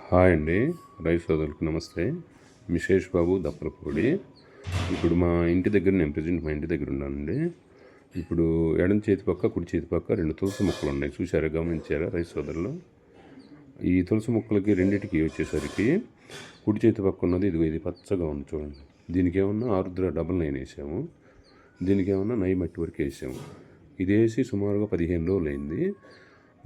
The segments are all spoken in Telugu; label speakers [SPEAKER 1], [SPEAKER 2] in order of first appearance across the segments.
[SPEAKER 1] హాయ్ అండి, రైతు సోదరులకు నమస్తే. మీ శేష్ బాబు దప్పలపూడి. ఇప్పుడు మా ఇంటి దగ్గర నేను ప్రజెంట్ మా ఇంటి దగ్గర ఉన్నానండి. ఇప్పుడు ఎడం చేతి పక్క కుడి చేతి పక్క 2 తులసి మొక్కలు ఉన్నాయి. చూసారా, గమనించారా రైతు సోదరులు? ఈ తులసి మొక్కలకి రెండింటికి వచ్చేసరికి కుడి చేతి పక్క ఉన్నది ఇది పచ్చగా ఉంది చూడండి. దీనికి ఏమన్నా ఆరుద్ర 99 వేసాము, దీనికి ఏమన్నా నై మట్టి వరకు వేసాము. ఇది వేసి సుమారుగా 15 రోజులు అయింది.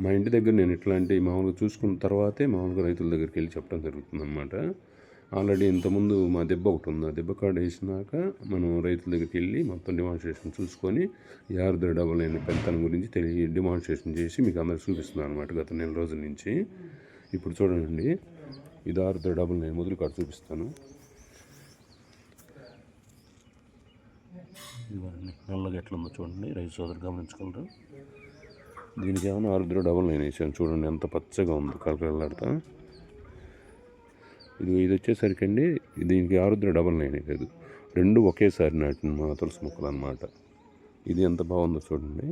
[SPEAKER 1] మా ఇంటి దగ్గర నేను ఇట్లాంటి మామూలుగా చూసుకున్న తర్వాతే మామూలుగా రైతుల దగ్గరికి వెళ్ళి చెప్పడం జరుగుతుంది అనమాట. ఆల్రెడీ ఇంతకుముందు మా దెబ్బ ఒకటి ఉంది, ఆ దెబ్బ కార్డు వేసినాక మనం రైతుల దగ్గరికి వెళ్ళి మొత్తం డిమాన్స్ట్రేషన్ చూసుకొని ఆరుద్ర 99 పెంతనం గురించి డిమాన్స్ట్రేషన్ చేసి మీకు అందరికి చూపిస్తున్నాను అనమాట గత నెల రోజుల నుంచి. ఇప్పుడు చూడండి, ఇది ఆరుద్ర 99 మొదలు కార్డు చూపిస్తాను. ఇవన్నీ నల్లగా ఎట్లుందో చూడండి, రైతు సోదరు గమనించగలరు. దీనికి ఏమైనా ఆరుద్ర 99 వేసాను చూడండి, ఎంత పచ్చగా ఉంది కలకలాడుతా. ఇది వచ్చేసరికి అండి, దీనికి ఆరుద్ర 99 లేదు, రెండు ఒకేసారి నాటిన మా తులసి మొక్కలు అన్నమాట. ఇది ఎంత బాగుందో చూడండి,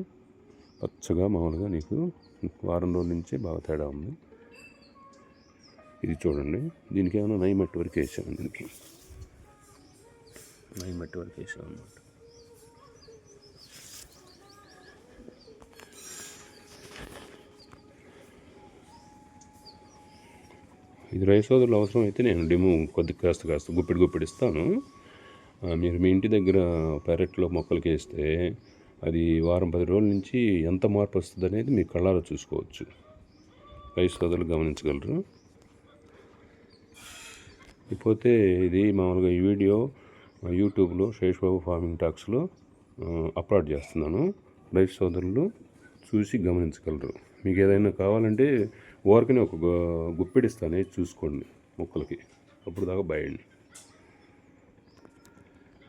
[SPEAKER 1] పచ్చగా మామూలుగా నీకు వారం రోజుల నుంచి బాగా తేడా ఉంది. ఇది చూడండి, దీనికి ఏమైనా నై మట్టి వరకు వేసాము, దీనికి నై మట్టి వరకు వేసాము అన్నమాట. ఇది రైతు సోదరులు అవసరం అయితే నేను డెమో కాస్త గుప్పిడి ఇస్తాను. మీరు మీ ఇంటి దగ్గర పెరట్లో మొక్కలకి వేస్తే అది వారం 10 రోజుల నుంచి ఎంత మార్పు వస్తుంది అనేది మీ కళ్ళారా చూసుకోవచ్చు. రైతు సోదరులు గమనించగలరు. ఇకపోతే ఇది మామూలుగా ఈ వీడియో యూట్యూబ్లో శేష్ బాబు ఫార్మింగ్ టాక్స్లో అప్లోడ్ చేస్తున్నాను. రైతు సోదరులు చూసి గమనించగలరు. మీకు ఏదైనా కావాలంటే ఊరికనే ఒక గుప్పిడిస్తానే చూసుకోండి మొక్కలకి. అప్పుడు దాకా బాయండి.